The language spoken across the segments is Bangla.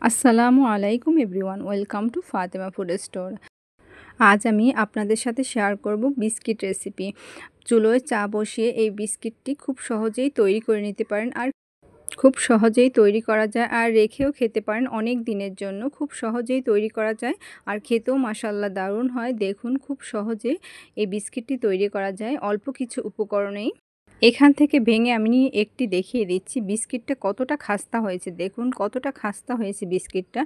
আসসালামু আলাইকুম everyone, welcome to Fatema food store. আজ আমি আপনাদের সাথে শেয়ার করব বিস্কিট রেসিপি। চুলোয় চা বসিয়ে এই বিস্কিটটি খুব সহজেই তৈরি করে নিতে পারেন, আর খুব সহজেই তৈরি করা যায়, আর রেখেও খেতে পারেন অনেক দিনের জন্য। খুব সহজেই তৈরি করা যায় আর খেতেও মাশাআল্লাহ দারুণ হয়। দেখুন, খুব সহজে এই বিস্কিটটি তৈরি করা যায় অল্প কিছু উপকরণেই। এখান থেকে ভেঙে আমি একটি দেখিয়ে দিচ্ছি বিস্কিটটা কতটা খাস্তা হয়েছে। দেখুন কতটা খাস্তা হয়েছে বিস্কিটটা।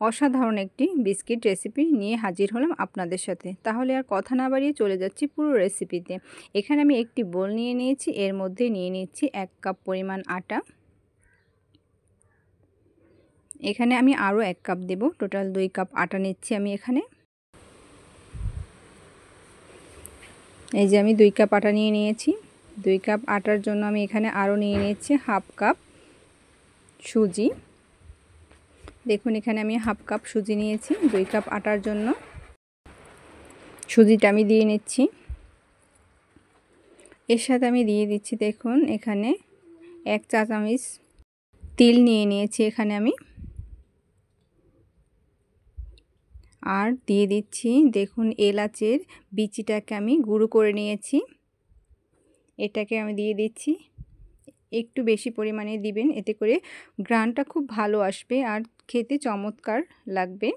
অসাধারণ একটি বিস্কিট রেসিপি নিয়ে হাজির হলাম আপনাদের সাথে। তাহলে আর কথা না বাড়িয়ে চলে যাচ্ছি পুরো রেসিপিতে। এখানে আমি একটি বোল নিয়ে নিয়েছি, এর মধ্যে নিয়ে নিচ্ছি 1 কাপ পরিমাণ আটা। এখানে আমি আরও 1 কাপ দেব, টোটাল 2 কাপ আটা নিচ্ছি আমি এখানে। এই যে আমি 2 কাপ আটা নিয়ে নিয়েছি। 2 কাপ আটার জন্য আমি এখানে আরও নিয়ে নিচ্ছি হাফ কাপ সুজি। দেখুন এখানে আমি হাফ কাপ সুজি নিয়েছি 2 কাপ আটার জন্য। সুজিটা আমি দিয়ে নিচ্ছি। এর সাথে আমি দিয়ে দিচ্ছি, দেখুন এখানে 1 চা চামচ তিল নিয়ে নিয়েছি এখানে আমি। আর দিয়ে দিচ্ছি, দেখুন এলাচের বিচিটাকে আমি গুঁড়ো করে নিয়েছি, এটাকে আমি দিয়ে দিচ্ছি। একটু বেশি পরিমাণে দিবেন, এতে করে ঘ্রাণটা খুব ভালো আসবে আর খেতে চমৎকার লাগবে।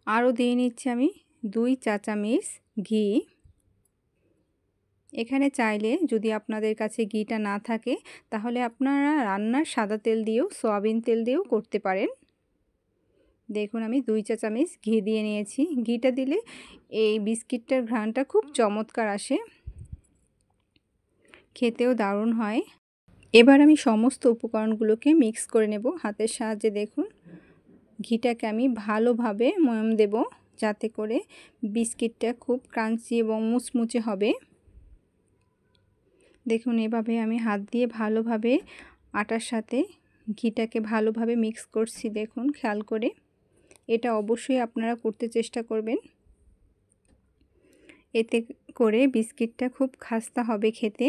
আরও দিয়ে নিচ্ছি আমি 2 চা চামচ ঘি। এখানে চাইলে যদি আপনাদের কাছে ঘিটা না থাকে, তাহলে আপনারা রান্নার সাদা তেল দিয়েও, সয়াবিন তেল দিয়েও করতে পারেন। দেখুন আমি 2 চা চামচ ঘি দিয়ে নিয়েছি। ঘিটা দিলে এই বিস্কিটটার ঘ্রাণটা খুব চমৎকার আসে, খেতেও দারুণ হয়। এবার আমি সমস্ত উপকরণগুলোকে মিক্স করে নেব হাতের সাহায্যে। দেখুন ঘিটাকে আমি ভালোভাবে ময়াম দেব, যাতে করে বিস্কিটটা খুব ক্রাঞ্চি এবং মুচমুচে হবে। দেখুন এভাবে আমি হাত দিয়ে ভালোভাবে আটার সাথে ঘিটাকে ভালোভাবে মিক্স করছি। দেখুন খেয়াল করে, এটা অবশ্যই আপনারা করতে চেষ্টা করবেন। এতে করে বিস্কিটটা খুব খাস্তা হবে খেতে।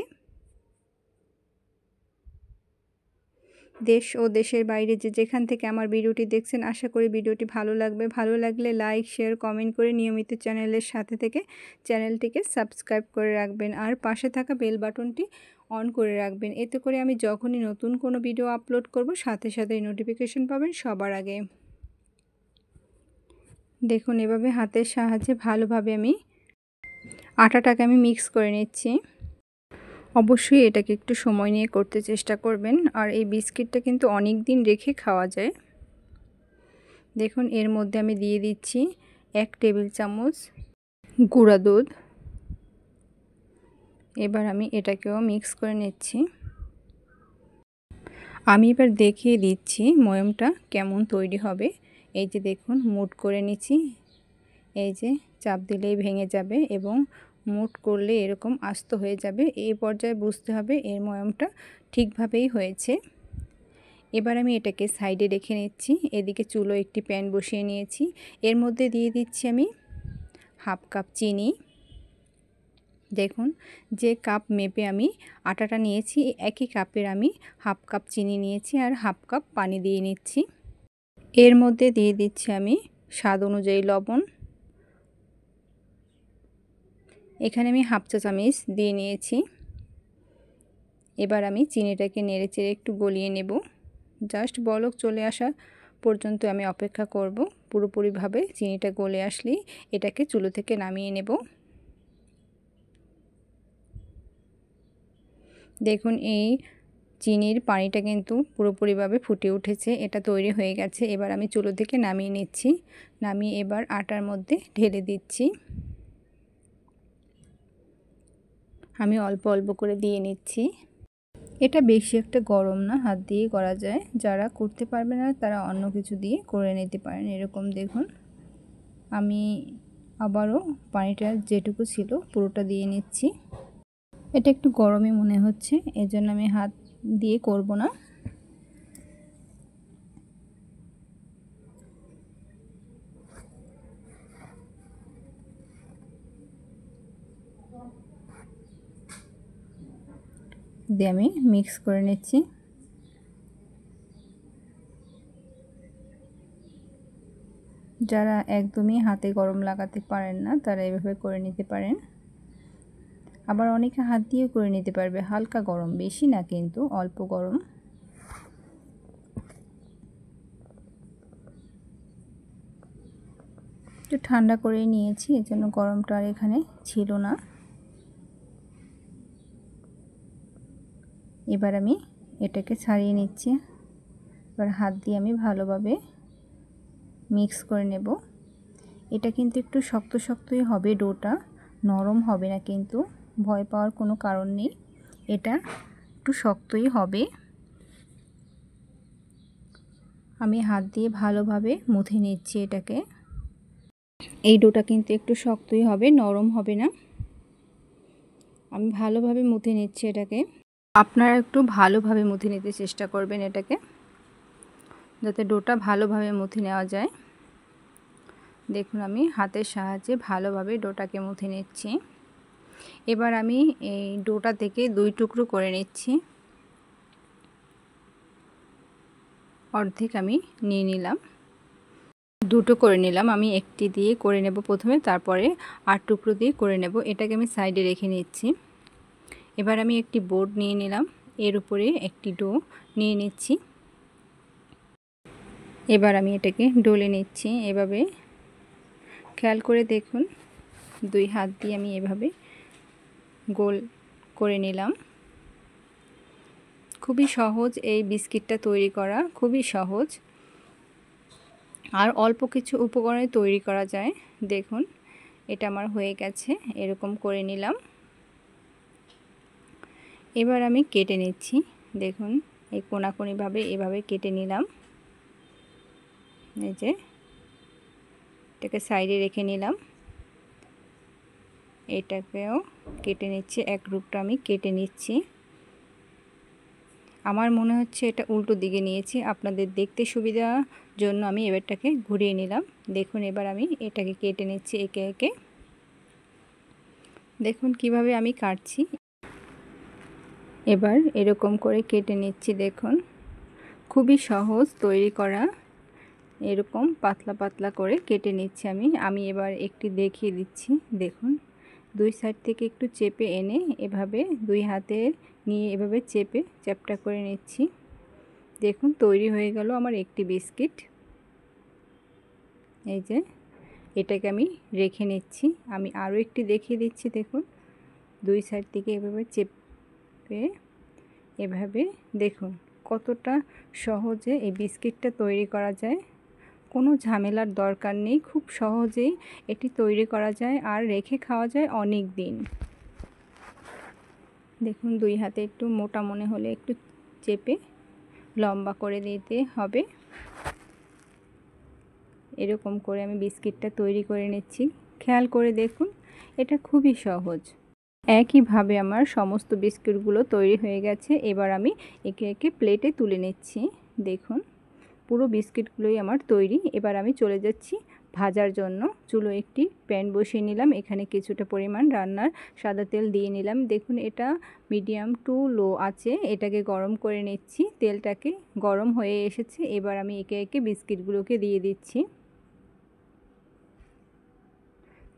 দেশ ও দেশের বাইরে যে যেখান থেকে আমার ভিডিওটি দেখছেন, আশা করি ভিডিওটি ভালো লাগবে। ভালো লাগলে লাইক, শেয়ার, কমেন্ট করে নিয়মিত চ্যানেলের সাথে থেকে চ্যানেলটিকে সাবস্ক্রাইব করে রাখবেন, আর পাশে থাকা বেল বাটনটি অন করে রাখবেন। এতে করে আমি যখনই নতুন কোনো ভিডিও আপলোড করব, সাথে সাথেই নোটিফিকেশন পাবেন সবার আগে। দেখুন এভাবে হাতের সাহায্যে ভালোভাবে আমি আটাটাকে আমি মিক্স করে নিচ্ছি। অবশ্যই এটাকে একটু সময় নিয়ে করতে চেষ্টা করবেন, আর এই বিস্কিটটা কিন্তু অনেক দিন রেখে খাওয়া যায়। দেখুন এর মধ্যে আমি দিয়ে দিচ্ছি 1 টেবিল চামচ গুঁড়া দুধ। এবার আমি এটাকেও মিক্স করে নিচ্ছি। আমি এবার দেখিয়ে দিচ্ছি ময়ামটা কেমন তৈরি হবে। এই যে দেখুন মুট করে নিচ্ছি, এই যে চাপ দিলেই ভেঙে যাবে এবং মুট করলে এরকম আস্ত হয়ে যাবে। এই পর্যায়ে বুঝতে হবে এর ময়ামটা ঠিকভাবেই হয়েছে। এবার আমি এটাকে সাইডে রেখে নিচ্ছি। এদিকে চুলো একটি প্যান বসিয়ে নিয়েছি, এর মধ্যে দিয়ে দিচ্ছি আমি হাফ কাপ চিনি। দেখুন যে কাপ মেপে আমি আটাটা নিয়েছি, একই কাপের আমি হাফ কাপ চিনি নিয়েছি আর হাফ কাপ পানি দিয়ে নিচ্ছি। এর মধ্যে দিয়ে দিচ্ছি আমি স্বাদ অনুযায়ী লবণ। এখানে আমি হাফ চা চামচ দিয়ে নিয়েছি। এবার আমি চিনিটাকে নেড়েচেড়ে একটু গলিয়ে নেব। জাস্ট বলক চলে আসা পর্যন্ত আমি অপেক্ষা করব। পুরোপুরিভাবে চিনিটা গলে আসলেই এটাকে চুলো থেকে নামিয়ে নেব। দেখুন এই চিনির পানিটা কিন্তু পুরোপুরিভাবে ফুটে উঠেছে, এটা তৈরি হয়ে গেছে। এবার আমি চুলো থেকে নামিয়ে নিচ্ছি। নামিয়ে এবার আটার মধ্যে ঢেলে দিচ্ছি। আমি অল্প অল্প করে দিয়ে নিচ্ছি। এটা বেশি একটা গরম না, হাত দিয়ে করা যায়। যারা করতে পারবে না তারা অন্য কিছু দিয়ে করে নিতে পারেন। এরকম দেখুন আমি আবারও পানিটা যেটুকু ছিল পুরোটা দিয়ে নিচ্ছি। এটা একটু গরমই মনে হচ্ছে, এজন্য আমি হাত দিয়ে করব না। দিয়ে আমি মিক্স করে নিচ্ছি। যারা একদমই হাতে গরম লাগাতে পারেন না তারা এভাবে করে নিতে পারেন। আবার অনেকে হাত দিয়েও করে নিতে পারবে, হালকা গরম, বেশি না কিন্তু অল্প গরম। একটু ঠান্ডা করে নিয়েছি, এজন্য গরমটা আর এখানে ছিল না। এবার আমি এটাকে ছাড়িয়ে নিচ্ছি। এবার হাত দিয়ে আমি ভালোভাবে মিক্স করে নেব। এটা কিন্তু একটু শক্ত শক্তই হবে, ডোটা নরম হবে না, কিন্তু ভয় পাওয়ার কোনো কারণ নেই, এটা একটু শক্তই হবে। আমি হাত দিয়ে ভালোভাবে মুথে নিচ্ছি এটাকে। এই ডোটা কিন্তু একটু শক্তই হবে, নরম হবে না। আমি ভালোভাবে মুথে নিচ্ছি এটাকে। আপনারা একটু ভালোভাবে মুথে নিতে চেষ্টা করবেন এটাকে, যাতে ডোটা ভালোভাবে মুথে নেওয়া যায়। দেখুন আমি হাতের সাহায্যে ভালোভাবে ডোটাকে মুথে নিচ্ছি। এবার আমি এই ডোটা থেকে 2 টুকরো করে নিচ্ছি। অর্ধেক আমি নিয়ে নিলাম, 2টো করে নিলাম। আমি একটি দিয়ে করে নেব প্রথমে, তারপরে 8 টুকরো দিয়ে করে নেব। এটাকে আমি সাইডে রেখে নিচ্ছি। এবার আমি একটি বোর্ড নিয়ে নিলাম, এর উপরে একটি ডো নিয়ে নিচ্ছি। এবার আমি এটাকে ডলে নিচ্ছি। এভাবে খেয়াল করে দেখুন, 2 হাত দিয়ে আমি এভাবে গোল করে নিলাম। খুবই সহজ এই বিস্কিটটা তৈরি করা, খুবই সহজ, আর অল্প কিছু উপকরণে তৈরি করা যায়। দেখুন এটা আমার হয়ে গেছে, এরকম করে নিলাম। এবার আমি কেটে নিচ্ছি। দেখুন এই কোনাকুনিভাবে এভাবে কেটে নিলাম। এই যে এটাকে সাইডে রেখে নিলাম, এটাকেও কেটে নিচ্ছি। এক রূপটা আমি কেটে নিচ্ছি। আমার মনে হচ্ছে এটা উল্টো দিকে নিয়েছি, আপনাদের দেখতে সুবিধার জন্য আমি এবারটাকে ঘুরিয়ে নিলাম। দেখুন এবার আমি এটাকে কেটে নিচ্ছি একে একে। দেখুন কিভাবে আমি কাটছি। এবার এরকম করে কেটে নিচ্ছি। দেখুন খুবই সহজ তৈরি করা, এরকম পাতলা পাতলা করে কেটে নিচ্ছি আমি এবার একটি দেখিয়ে দিচ্ছি। দেখুন 2 সাইড থেকে একটু চেপে এনে এভাবে 2 হাতে নিয়ে এভাবে চেপে চ্যাপটা করে নিচ্ছি। দেখুন তৈরি হয়ে গেল আমার একটি বিস্কিট। এই যে এটাকে আমি রেখে নিচ্ছি। আমি আরও একটি দেখিয়ে দিচ্ছি। দেখুন 2 সাইড থেকে এভাবে চেপে এভাবে, দেখুন কতটা সহজে এই বিস্কিটটা তৈরি করা যায়। কোনো ঝামেলার দরকার নেই, খুব সহজেই এটি তৈরি করা যায় আর রেখে খাওয়া যায় অনেক দিন। দেখুন 2 হাতে একটু মোটা মনে হলে একটু চেপে লম্বা করে দিতে হবে। এরকম করে আমি বিস্কিটটা তৈরি করে নিচ্ছি। খেয়াল করে দেখুন এটা খুবই সহজ। একইভাবে আমার সমস্ত বিস্কিটগুলো তৈরি হয়ে গেছে। এবার আমি একে একে প্লেটে তুলে নিচ্ছি। দেখুন পুরো বিস্কিটগুলোই আমার তৈরি। এবার আমি চলে যাচ্ছি ভাজার জন্য। চুলো একটি প্যান বসিয়ে নিলাম, এখানে কিছুটা পরিমাণ রান্নার সাদা তেল দিয়ে নিলাম। দেখুন এটা মিডিয়াম টু লো আছে, এটাকে গরম করে নিচ্ছি। তেলটাকে গরম হয়ে এসেছে, এবার আমি একে একে বিস্কিটগুলোকে দিয়ে দিচ্ছি।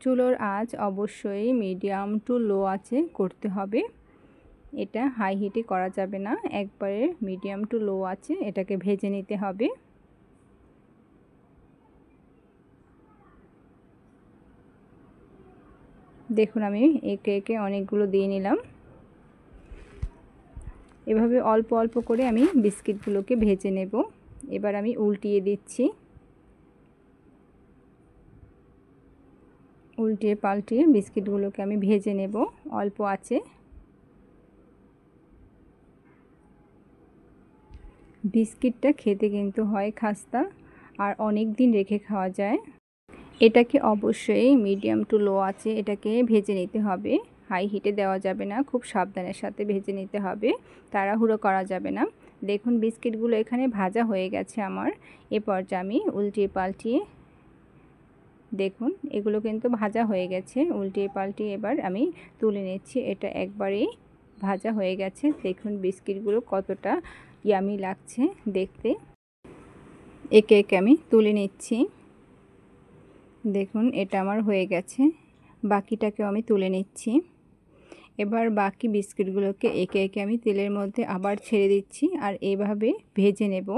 চুলোর আঁচ অবশ্যই মিডিয়াম টু লো আছে করতে হবে, এটা হাই হিটে করা যাবে না। একবারে মিডিয়াম টু লো আছে এটাকে ভেজে নিতে হবে। দেখুন আমি একে একে অনেকগুলো দিয়ে নিলাম। এভাবে অল্প অল্প করে আমি বিস্কিটগুলোকে ভেজে নেব। এবার আমি উল্টিয়ে দিচ্ছি। উল্টিয়ে পাল্টিয়ে বিস্কিটগুলোকে আমি ভেজে নেব অল্প আছে। বিস্কিটটা খেতে কিন্তু হয় খাস্তা আর অনেক দিন রেখে খাওয়া যায়। এটাকে অবশ্যই মিডিয়াম টু লো আছে এটাকে ভেজে নিতে হবে, হাই হিটে দেওয়া যাবে না, খুব সাবধানের সাথে ভেজে নিতে হবে, তাড়াহুড়ো করা যাবে না। দেখুন বিস্কিটগুলো এখানে ভাজা হয়ে গেছে আমার। এ পর্যায়ে আমি উল্টিয়ে পাল্টিয়ে, দেখুন এগুলো কিন্তু ভাজা হয়ে গেছে। উল্টিয়ে পাল্টিয়ে এবার আমি তুলে নিচ্ছি। এটা একবারেই ভাজা হয়ে গেছে। দেখুন বিস্কিটগুলো কতটা ইয়ামি লাগছে দেখতে। একে একে আমি তুলে নিচ্ছি। দেখুন এটা আমার হয়ে গেছে, বাকিটাকেও আমি তুলে নিচ্ছি। এবার বাকি বিস্কিটগুলোকে একে একে আমি তেলের মধ্যে আবার ছেড়ে দিচ্ছি আর এইভাবে ভেজে নেব।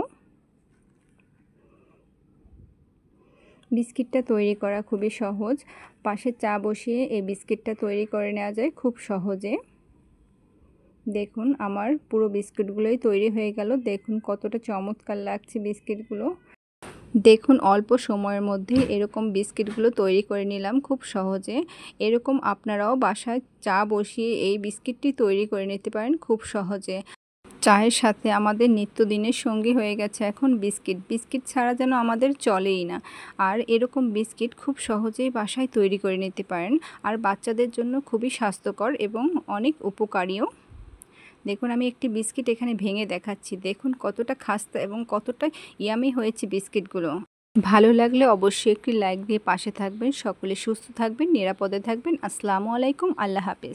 বিস্কিটটা তৈরি করা খুবই সহজ, পাশে চা বসিয়ে এই বিস্কিটটা তৈরি করে নেওয়া যায় খুব সহজে। দেখুন আমার পুরো বিস্কিটগুলোই তৈরি হয়ে গেল। দেখুন কতটা চমৎকার লাগছে বিস্কিটগুলো। দেখুন অল্প সময়ের মধ্যে এরকম বিস্কিটগুলো তৈরি করে নিলাম খুব সহজে। এরকম আপনারাও বাসায় চা বসিয়ে এই বিস্কিটটি তৈরি করে নিতে পারেন খুব সহজে। চায়ের সাথে আমাদের নিত্যদিনের সঙ্গী হয়ে গেছে এখন বিস্কিট। বিস্কিট ছাড়া যেন আমাদের চলেই না। আর এরকম বিস্কিট খুব সহজেই বাসায় তৈরি করে নিতে পারেন। আর বাচ্চাদের জন্য খুবই স্বাস্থ্যকর এবং অনেক উপকারীও। দেখুন আমি একটি বিস্কিট এখানে ভেঙে দেখাচ্ছি। দেখুন কতটা খাস্তা এবং কতটা ইয়ামি হয়েছে বিস্কিটগুলো। ভালো লাগলে অবশ্যই একটি লাইক দিয়ে পাশে থাকবেন। সকলে সুস্থ থাকবেন, নিরাপদে থাকবেন। আসসালামু আলাইকুম, আল্লাহ হাফেজ।